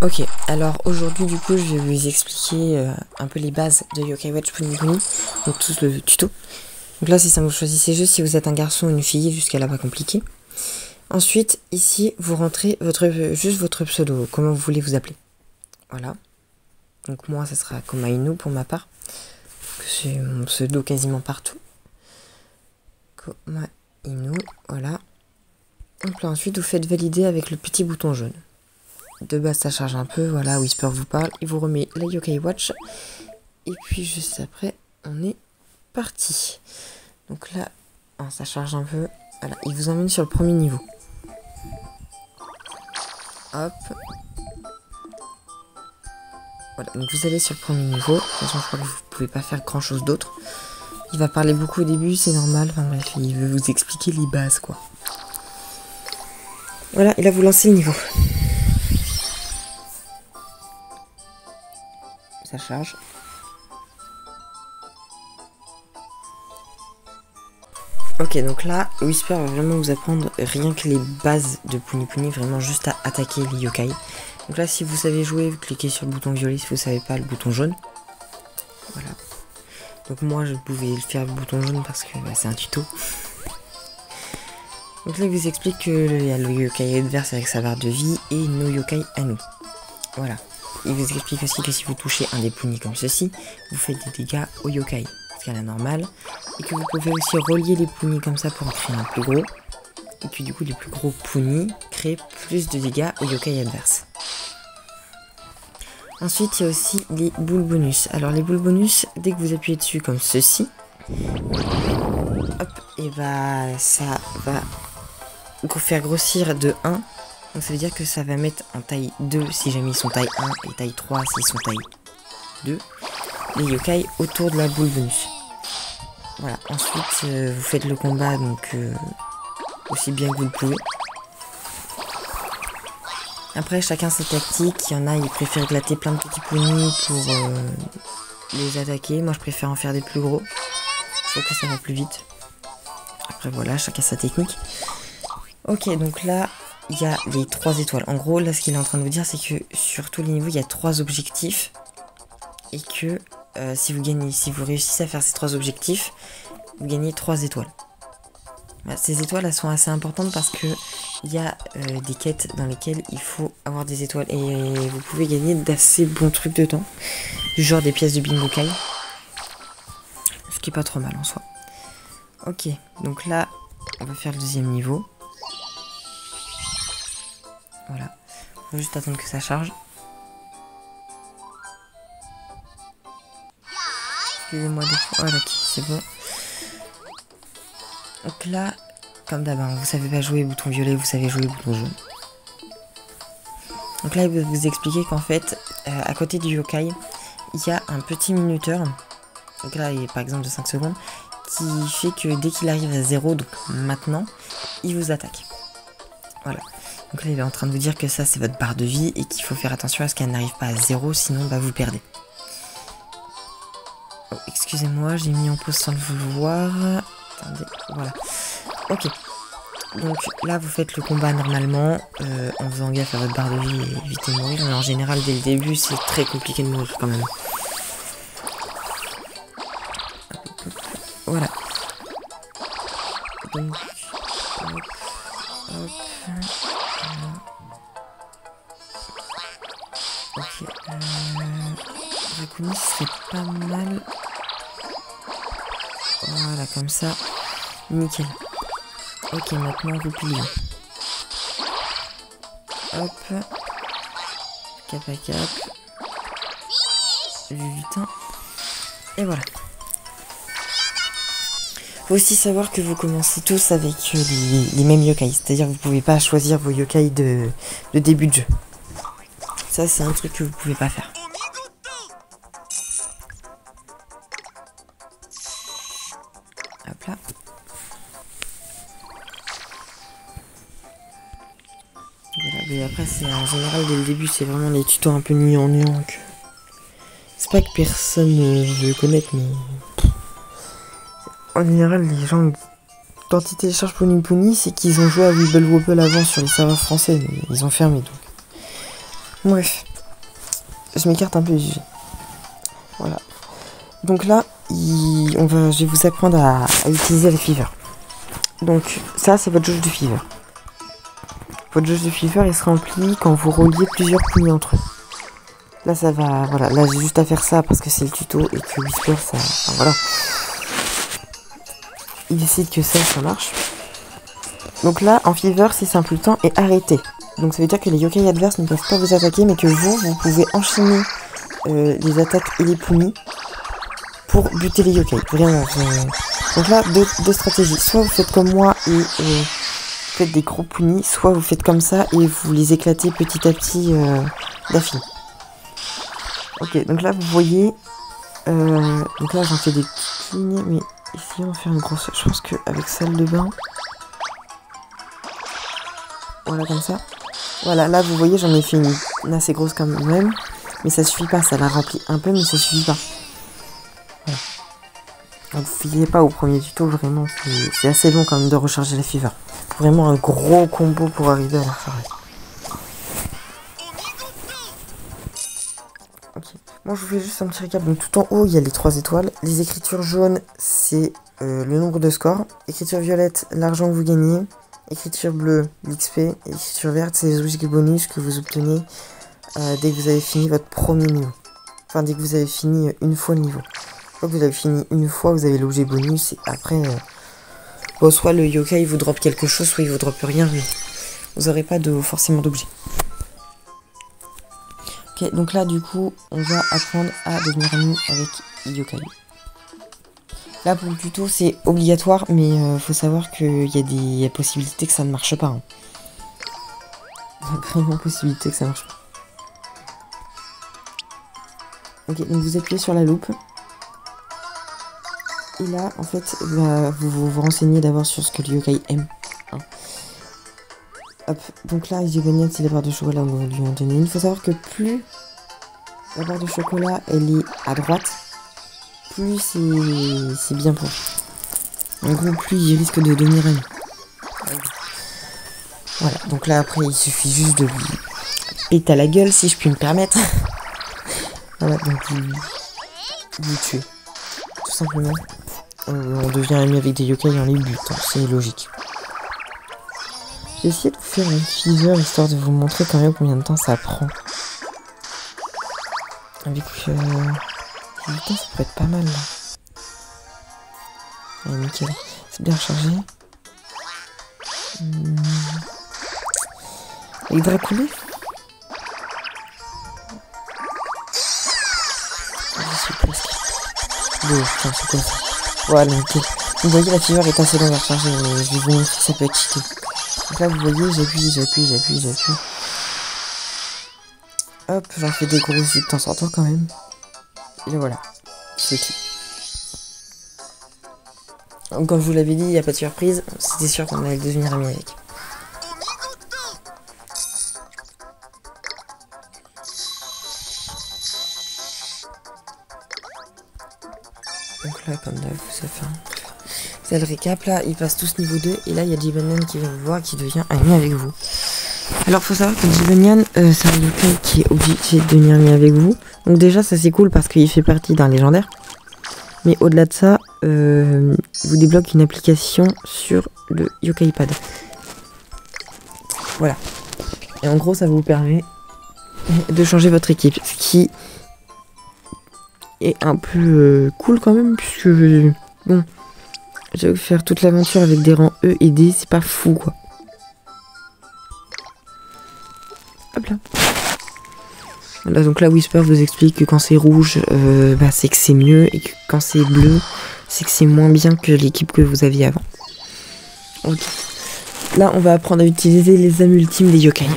Ok, alors aujourd'hui du coup je vais vous expliquer un peu les bases de Yokai Watch Pony Pony, donc tout le tuto. Donc là c'est ça, vous choisissez juste si vous êtes un garçon ou une fille, jusqu'à là pas compliqué. Ensuite ici vous rentrez juste votre pseudo, comment vous voulez vous appeler. Voilà. Donc moi ça sera Komainu pour ma part, c'est mon pseudo quasiment partout. Komainu, voilà. Donc là ensuite vous faites valider avec le petit bouton jaune. De base ça charge un peu, voilà, Whisper vous parle, il vous remet la Yokai Watch. Et puis juste après, on est parti. Donc là, ça charge un peu. Voilà, il vous emmène sur le premier niveau. Hop. Voilà, donc vous allez sur le premier niveau. De toute façon, je crois que vous pouvez pas faire grand chose d'autre. Il va parler beaucoup au début, c'est normal. Enfin bref, il veut vous expliquer les bases, quoi. Voilà, et là vous lancez le niveau. Ça charge. Ok, donc là, Whisper va vraiment vous apprendre rien que les bases de Pony Pony, vraiment juste à attaquer les yokai. Donc là, si vous savez jouer, vous cliquez sur le bouton violet, si vous savez pas, le bouton jaune. Voilà. Donc moi, je pouvais le faire le bouton jaune parce que bah, c'est un tuto. Donc là, il vous explique qu'il y a le yokai adverse avec sa barre de vie et nos yokai à nous. Voilà. Il vous explique aussi que si vous touchez un des ponies comme ceci, vous faites des dégâts au yokai, ce à la normale. Et que vous pouvez aussi relier les ponies comme ça pour en créer un plus gros. Et puis du coup, les plus gros ponies créent plus de dégâts au yokai adverse. Ensuite, il y a aussi les boules bonus. Alors les boules bonus, dès que vous appuyez dessus comme ceci, hop, et bah ça va vous faire grossir de 1. Donc ça veut dire que ça va mettre en taille 2 si jamais ils sont taille 1 et taille 3 s'ils sont taille 2. Les yokai autour de la boule bonus. Voilà, ensuite vous faites le combat donc aussi bien que vous le pouvez. Après chacun ses tactiques, il y en a ils préfèrent glatter plein de petits ponies pour les attaquer. Moi je préfère en faire des plus gros. Je trouve que ça va plus vite. Après voilà, chacun sa technique. Ok, donc là il y a les 3 étoiles. En gros là ce qu'il est en train de vous dire c'est que sur tous les niveaux il y a 3 objectifs. Et que si vous réussissez à faire ces 3 objectifs, vous gagnez 3 étoiles. Voilà, ces étoiles elles sont assez importantes parce que il y a des quêtes dans lesquelles il faut avoir des étoiles et vous pouvez gagner d'assez bons trucs dedans, du genre des pièces de bingo kai, ce qui est pas trop mal en soi. Ok, donc là on va faire le deuxième niveau. Voilà, faut juste attendre que ça charge. Excusez-moi des fois. Voilà, ok, c'est bon. Donc là, comme d'hab, vous savez pas jouer bouton violet, vous savez jouer bouton jaune. Donc là, il va vous expliquer qu'en fait, à côté du yokai, il y a un petit minuteur. Donc là, il est par exemple de 5 secondes, qui fait que dès qu'il arrive à 0, donc maintenant, il vous attaque. Voilà. Donc là, il est en train de vous dire que ça, c'est votre barre de vie et qu'il faut faire attention à ce qu'elle n'arrive pas à 0, sinon bah, vous perdez. Oh, excusez-moi, j'ai mis en pause sans le vouloir. Attendez, voilà. Ok. Donc là, vous faites le combat normalement, en faisant gaffe à votre barre de vie et éviter de mourir. Mais en général, dès le début, c'est très compliqué de mourir quand même. Voilà. Donc, hop, hop. Ok. Rakuni, ce serait pas mal. Voilà, comme ça. Nickel. Ok, maintenant vous pliez. Hop. Cap à cap. Lutin. Et voilà. Faut aussi savoir que vous commencez tous avec les mêmes yokai. C'est-à-dire que vous pouvez pas choisir vos yokai de début de jeu. Ça, c'est un truc que vous pouvez pas faire. Hop là. Voilà, mais après c'est en général dès le début c'est vraiment les tutos un peu gnangnan que... C'est pas que personne ne veut connaître mais... En général les gens quand ils téléchargent Pony Pony c'est qu'ils ont joué à Wibble Wobble avant sur les serveurs français, mais ils ont fermé donc. Bref, je m'écarte un peu du sujet. Voilà. Donc là, je vais vous apprendre à utiliser le fever. Donc ça, c'est votre jauge de fever. Votre jauge de fever, il se remplit quand vous reliez plusieurs punis entre eux. Là, ça va... Voilà, là, j'ai juste à faire ça parce que c'est le tuto et que Whisper, ça... Enfin, voilà. Il décide que ça marche. Donc là, en fever, c'est simple, le temps est arrêté. Donc ça veut dire que les yokai adverses ne peuvent pas vous attaquer, mais que vous pouvez enchaîner les attaques et les punis pour buter les yokai. Vraiment. Donc là, deux stratégies. Soit vous faites comme moi et faites des gros punis, soit vous faites comme ça et vous les éclatez petit à petit d'affilée. Ok, donc là vous voyez, donc là j'en fais des petites lignes, mais essayons de faire une grosse. Je pense qu'avec salle de bain, voilà comme ça. Voilà, là vous voyez j'en ai fait une assez grosse quand même, mais ça suffit pas, ça la remplit un peu, mais ça suffit pas. Voilà. Donc vous filez pas au premier tuto, vraiment, c'est assez long quand même de recharger la fever. Vraiment un gros combo pour arriver à la recharger. Ok, moi je vous fais juste un petit récap. Donc tout en haut il y a les 3 étoiles. Les écritures jaunes c'est le nombre de scores. Écriture violette, l'argent que vous gagnez. Écriture bleue, l'XP. Écriture verte, c'est les objets bonus que vous obtenez dès que vous avez fini votre premier niveau. Enfin dès que vous avez fini une fois le niveau. Une fois que vous avez fini une fois, vous avez l'objet bonus et après bon, soit le yokai vous drop quelque chose, soit il vous drop rien, mais vous n'aurez pas forcément d'objet. Ok, donc là du coup on va apprendre à devenir ami avec yokai. Là pour le tuto c'est obligatoire, mais faut savoir qu'il y a des possibilités que ça ne marche pas. Hein. Il y a vraiment possibilité que ça marche pas. Ok, donc vous appuyez sur la loupe. Et là en fait bah, vous vous renseignez d'abord sur ce que le yokai aime. Hein. Hop, donc là, Isigonian, c'est la barre de chocolat, on va lui en donner une. Il faut savoir que plus la barre de chocolat, elle est à droite, plus c'est bien pour lui. En gros, plus il risque de devenir ami. Voilà, donc là, après, il suffit juste de lui péter à la gueule, si je puis me permettre. Voilà, donc vous tuez. Tout simplement. On devient ami avec des yokai en les buts, hein, c'est logique. J'ai essayé de vous faire une fever histoire de vous montrer quand même combien de temps ça prend. Avec 8 ans, ça peut être pas mal là. Allez, nickel. C'est bien rechargé. Avec Dracoulé. Je suis presque. Bon, putain, c'est quoi ça? Voilà, nickel. Vous voyez, la fever est assez longue à recharger. Je vais vous montrer que ça peut être cheaté. Donc là vous voyez j'appuie. Hop, j'en fais des gros aussi de temps en temps quand même. Et voilà, c'est tout. Donc comme je vous l'avais dit, il n'y a pas de surprise, c'était sûr qu'on allait devenir amis avec. Donc là comme d'hab, vous avez le récap, là ils passent tous niveau 2 et là il y a Jibanyan qui vient vous voir, qui devient ami avec vous. Alors faut savoir que Jibanyan, c'est un yokai qui est obligé de devenir ami avec vous. Donc déjà ça c'est cool parce qu'il fait partie d'un légendaire. Mais au-delà de ça, il vous débloque une application sur le Yokai Pad. Voilà. Et en gros ça vous permet de changer votre équipe. Ce qui est un peu cool quand même, puisque bon, j'avoue que faire toute l'aventure avec des rangs E et D, c'est pas fou quoi. Hop là. Voilà, donc là Whisper vous explique que quand c'est rouge, bah, c'est que c'est mieux, et que quand c'est bleu, c'est que c'est moins bien que l'équipe que vous aviez avant. Ok. Là on va apprendre à utiliser les âmes ultimes des yokai.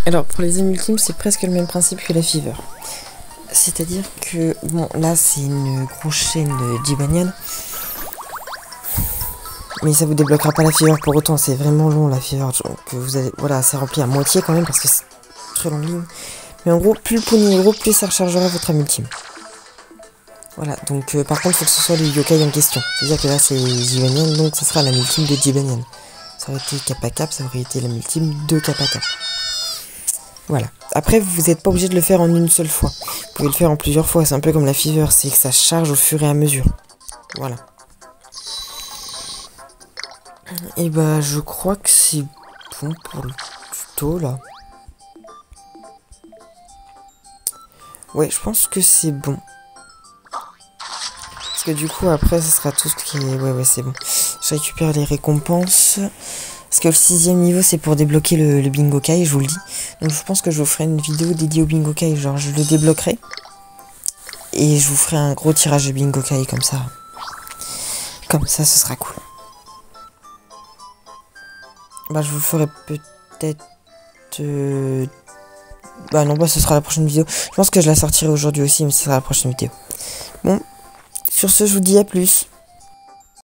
Alors pour les âmes ultimes, c'est presque le même principe que la fever. C'est-à-dire que, bon, là c'est une grosse chaîne de Jibanyan. Mais ça vous débloquera pas la fever pour autant, c'est vraiment long la fever. Que vous avez, voilà, c'est rempli à moitié quand même parce que c'est très longue ligne. Mais en gros, plus le pognon est gros, plus ça rechargera votre âme ultime. Voilà, donc par contre, il faut que ce soit le yokai en question. C'est-à-dire que là c'est Jibanyan, donc ce sera l'âme ultime de Jibanyan. Ça aurait été cap à cap, ça aurait été la multime de cap à cap. Voilà. Après, vous n'êtes pas obligé de le faire en une seule fois. Vous pouvez le faire en plusieurs fois. C'est un peu comme la fever, c'est que ça charge au fur et à mesure. Voilà. Et bah, je crois que c'est bon pour le tuto, là. Ouais, je pense que c'est bon. Parce que du coup, après, ce sera tout ce qui est... Ouais, c'est bon. Je récupère les récompenses. Parce que le 6e niveau, c'est pour débloquer le Bingo Kai, je vous le dis. Donc je pense que je vous ferai une vidéo dédiée au Bingo Kai. Genre, je le débloquerai. Et je vous ferai un gros tirage de Bingo Kai comme ça. Comme ça, ce sera cool. Bah, je vous le ferai peut-être... Bah non, bah ce sera la prochaine vidéo. Je pense que je la sortirai aujourd'hui aussi, mais ce sera la prochaine vidéo. Bon, sur ce, je vous dis à plus.